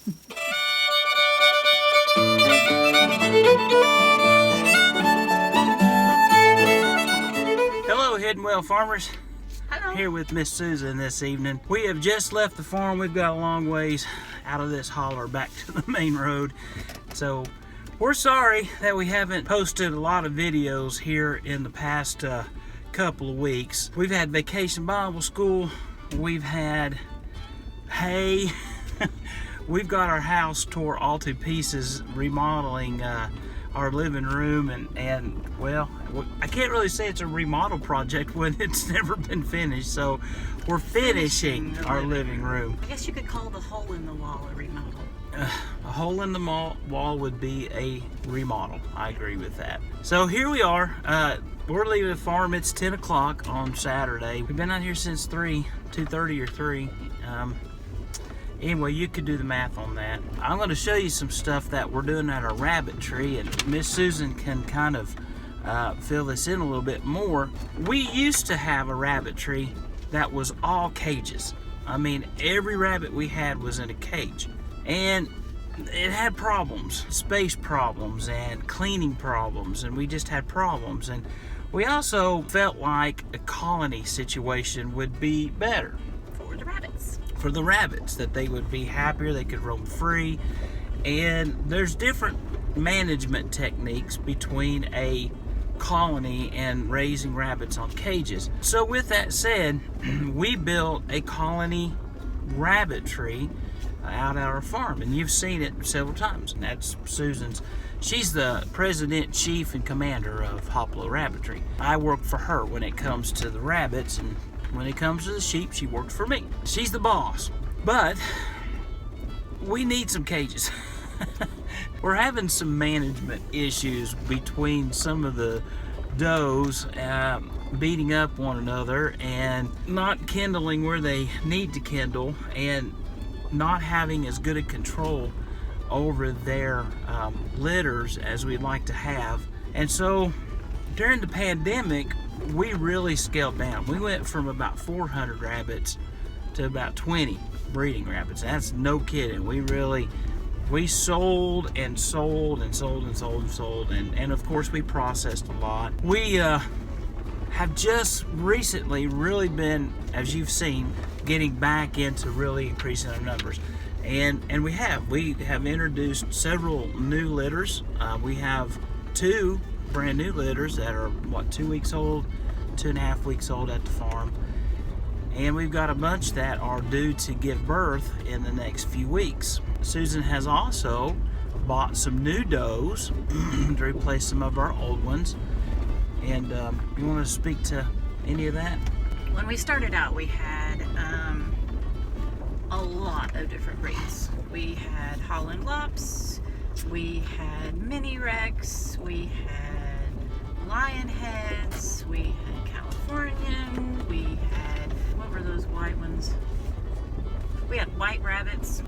Hello, Hyddenwell farmers. Hello. Here with Miss Susan this evening. We have just left the farm. We've got a long ways out of this holler back to the main road. So we're sorry that we haven't posted a lot of videos here in the past couple of weeks. We've had Vacation Bible School. We've had hay. We've got our house tore all to pieces remodeling our living room, and well, I can't really say it's a remodel project when it's never been finished, so we're finishing our living room. I guess you could call the hole in the wall a remodel. A hole in the wall would be a remodel. I agree with that. So here we are. We're leaving the farm. It's 10 o'clock on Saturday. We've been out here since 2:30 or 3. Anyway, you could do the math on that. I'm going to show you some stuff that we're doing at our rabbit tree, and Miss Susan can kind of fill this in a little bit more. We used to have a rabbit tree that was all cages. I mean, every rabbit we had was in a cage, and it had problems, space problems and cleaning problems, and we just had problems. And we also felt like a colony situation would be better For the rabbits. For the rabbits, that they would be happier, they could roam free. And there's different management techniques between a colony and raising rabbits on cages. So with that said, we built a colony rabbit tree out at our farm, and you've seen it several times, and that's Susan's. She's the president, chief, and commander of Hoplo Rabbitry. I work for her when it comes to the rabbits, and when it comes to the sheep, she works for me. She's the boss. But we need some cages. We're having some management issues between some of the does beating up one another and not kindling where they need to kindle, and not having as good a control over their litters as we'd like to have. And so during the pandemic, we really scaled down. We went from about 400 rabbits to about 20 breeding rabbits. That's no kidding. We sold and sold and sold and sold and sold, and of course we processed a lot. We have just recently really been, as you've seen, getting back into really increasing our numbers. And we have introduced several new litters. We have 2 brand new litters that are 2 weeks old, 2.5 weeks old at the farm, and we've got a bunch that are due to give birth in the next few weeks. Susan has also bought some new does to replace some of our old ones. And you want to speak to any of that? When we started out, we had a lot of different breeds. We had Holland Lops, we had Mini Rex, we had Lion Heads, we had Californian, we had, what were those white ones? We had white rabbits.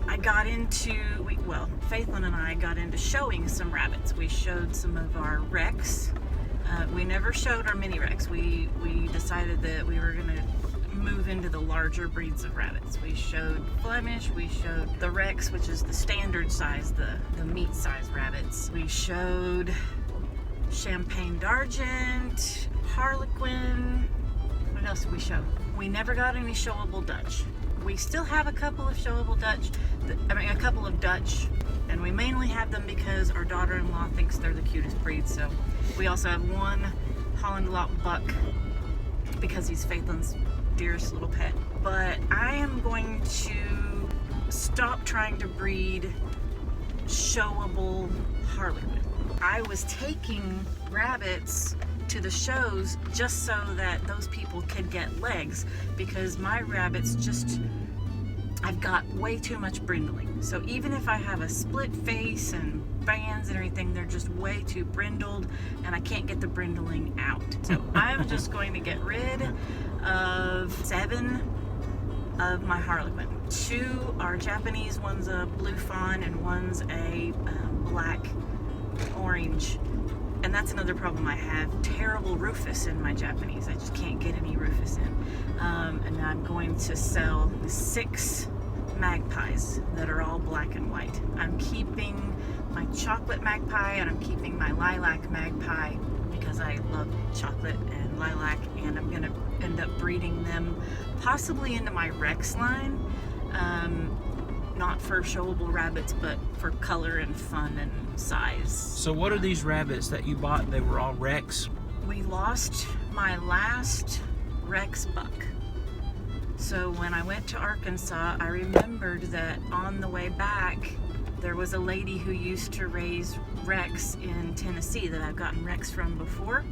Faithlin and I got into showing some rabbits. We showed some of our Rex. We never showed our Mini Rex. We decided that we were going to move into the larger breeds of rabbits. We showed Flemish, we showed the Rex, which is the standard size, the meat size rabbits. We showed Champagne d'Argent, Harlequin. What else did we show? We never got any showable Dutch. We still have a couple of showable Dutch, a couple of Dutch, and we mainly have them because our daughter-in-law thinks they're the cutest breed. So we also have one Holland Lop buck because he's Faithlin's dearest little pet. But I am going to stop trying to breed showable Harlequin. I was taking rabbits to the shows just so that those people could get legs, because my rabbits I've got way too much brindling. So even if I have a split face and bands and everything, they're just way too brindled and I can't get the brindling out. So I'm just going to get rid of 7 of my Harlequin. 2 are Japanese, one's a blue fawn and one's a black orange. And that's another problem I have. Terrible rufus in my Japanese. I just can't get any rufus in. And I'm going to sell 6 magpies that are all black and white. I'm keeping my chocolate magpie and I'm keeping my lilac magpie because I love chocolate and lilac, and I'm gonna end up breeding them possibly into my Rex line. Not for showable rabbits, but for color and fun and size. So what are these rabbits that you bought? They were all Rex? We lost my last Rex buck. So when I went to Arkansas, I remembered that on the way back, there was a lady who used to raise Rex in Tennessee that I've gotten Rex from before.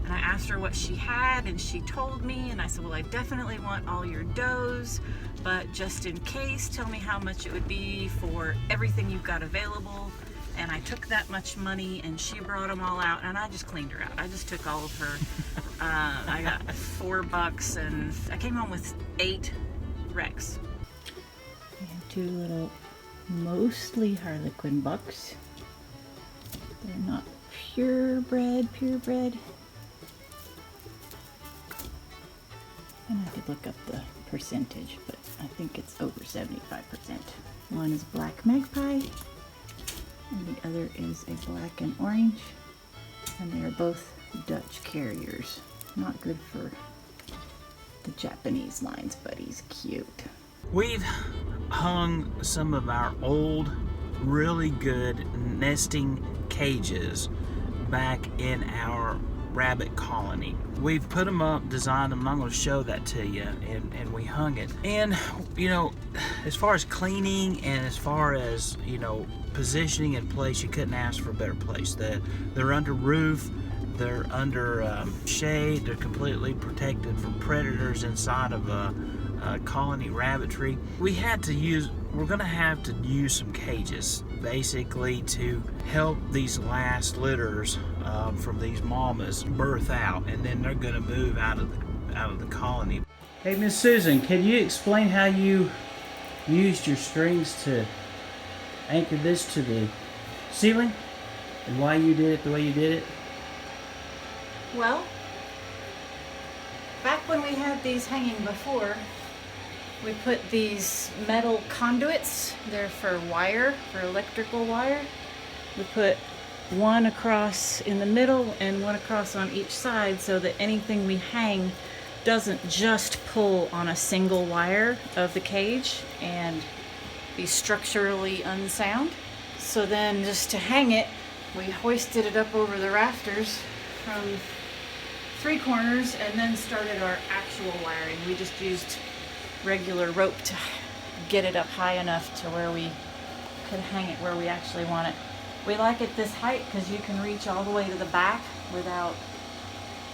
And I asked her what she had, and she told me, and I said, well, I definitely want all your does, but just in case, tell me how much it would be for everything you've got available. And I took that much money, and she brought them all out, and I just cleaned her out. I just took all of her. I got $4, and I came home with 8 Rex. We have 2 little, mostly Harlequin bucks. They're not purebred. And I could look up the percentage, but I think it's over 75%. One is black magpie, and the other is a black and orange, and they are both Dutch carriers. Not good for the Japanese lines, but he's cute. We've hung some of our old, really good nesting cages back in our rabbit colony. We've put them up, designed them, and I'm going to show that to you, and we hung it. And, you know, as far as cleaning and as far as, you know, positioning in place, you couldn't ask for a better place. They're under roof, they're under shade, they're completely protected from predators inside of a colony rabbitry. We're going to have to use some cages basically to help these last litters from these mamas birth out, and then they're going to move out of the colony. Hey, Miss Susan, can you explain how you used your strings to anchor this to the ceiling and why you did it the way you did it? Well, back when we had these hanging before, we put these metal conduits. They're for wire, for electrical wire. We put one across in the middle and one across on each side so that anything we hang doesn't just pull on a single wire of the cage and be structurally unsound. So then just to hang it, we hoisted it up over the rafters from 3 corners and then started our actual wiring. We just used regular rope to get it up high enough to where we could hang it where we actually want it. We like it this height because you can reach all the way to the back without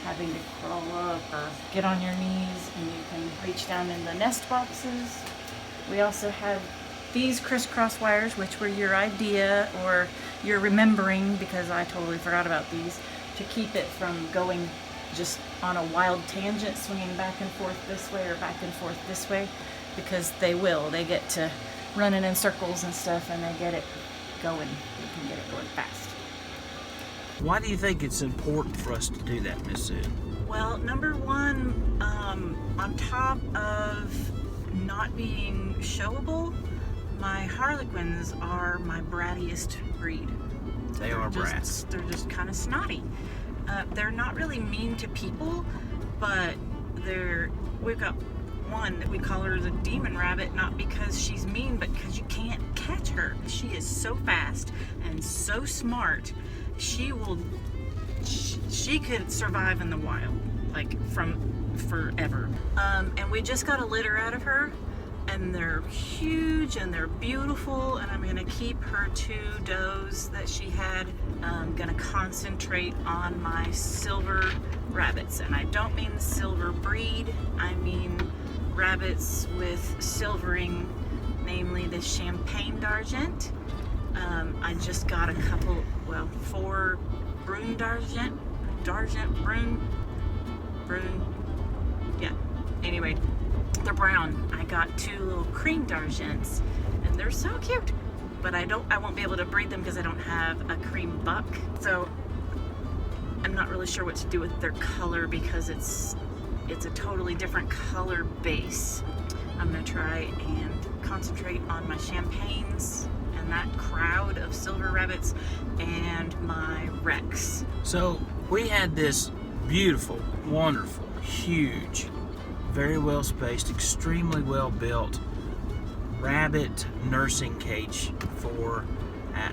having to crawl up or get on your knees, and you can reach down in the nest boxes. We also have these crisscross wires, which were your idea, or you're remembering because I totally forgot about these, to keep it from going just on a wild tangent, swinging back and forth this way or back and forth this way, because they get to running in circles and stuff, and they get it going. You can get it going fast. Why do you think it's important for us to do that, Miss Sue? Well, number one, on top of not being showable, my Harlequins are my brattiest breed. They are brats. They're just kind of snotty. They're not really mean to people, but we've got one that we call her the demon rabbit, not because she's mean, but because you can't catch her. She is so fast and so smart. She could survive in the wild, like from forever. And we just got a litter out of her, and they're huge and they're beautiful, and I'm gonna keep her 2 does that she had. I'm gonna concentrate on my silver rabbits, and I don't mean the silver breed, I mean rabbits with silvering, namely the champagne d'argent. I just got a couple, 4 brune d'argent, brune, yeah, anyway, they're brown. I got 2 little cream d'argents, and they're so cute, but I won't be able to breed them because I don't have a cream buck, so I'm not really sure what to do with their color because it's a totally different color base. I'm gonna try and concentrate on my champagnes and that crowd of silver rabbits and my Rex. So we had this beautiful, wonderful, huge, very well spaced, extremely well built rabbit nursing cage for,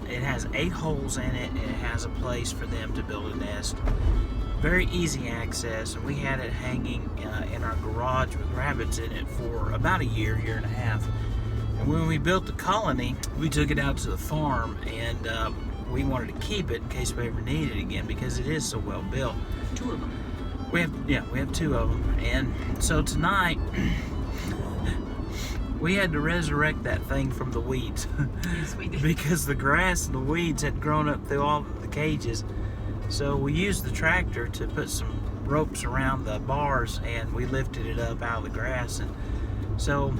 it has 8 holes in it, and it has a place for them to build a nest. Very easy access, and we had it hanging in our garage with rabbits in it for about a year and a half. And when we built the colony, we took it out to the farm, and we wanted to keep it in case we ever needed it again because it is so well built. 2 of them. We have 2 of them, and so tonight we had to resurrect that thing from the weeds. Yes, we did. Because the grass and the weeds had grown up through all the cages. So we used the tractor to put some ropes around the bars, and we lifted it up out of the grass. And so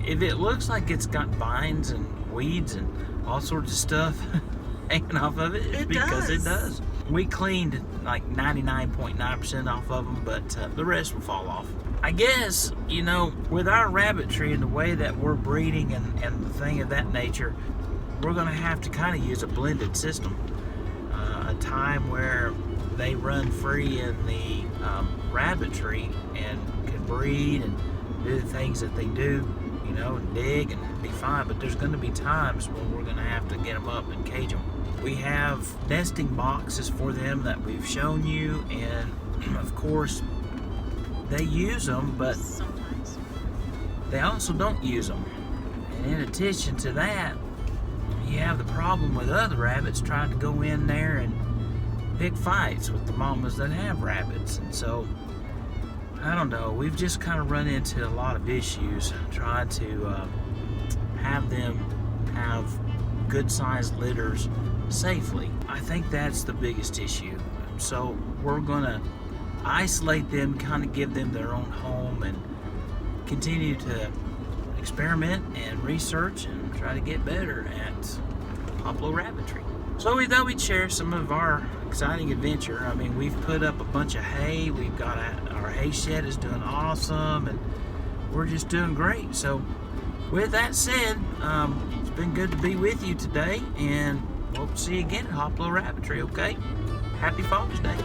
if it looks like it's got vines and weeds and all sorts of stuff hanging off of it, it's because it does. We cleaned like 99.9% off of them, but the rest will fall off. I guess, you know, with our rabbitry and the way that we're breeding and the thing of that nature, we're going to have to kind of use a blended system. A time where they run free in the rabbitry and can breed and do the things that they do, you know, and dig and be fine. But there's going to be times when we're going to have to get them up and cage them. We have nesting boxes for them that we've shown you, and of course they use them, but sometimes they also don't use them. And in addition to that, you have the problem with other rabbits trying to go in there and pick fights with the mamas that have rabbits. And so, I don't know, we've just kind of run into a lot of issues trying to have them have good sized litters safely. I think that's the biggest issue. So we're gonna isolate them, kind of give them their own home, and continue to experiment and research and try to get better at Poplo rabbitry. So we thought we'd share some of our exciting adventure. I mean, we've put up a bunch of hay. We've got our hay shed is doing awesome, and we're just doing great. So with that said, it's been good to be with you today, and we'll see you again at Poplo Rabbitry, okay? Happy Father's Day.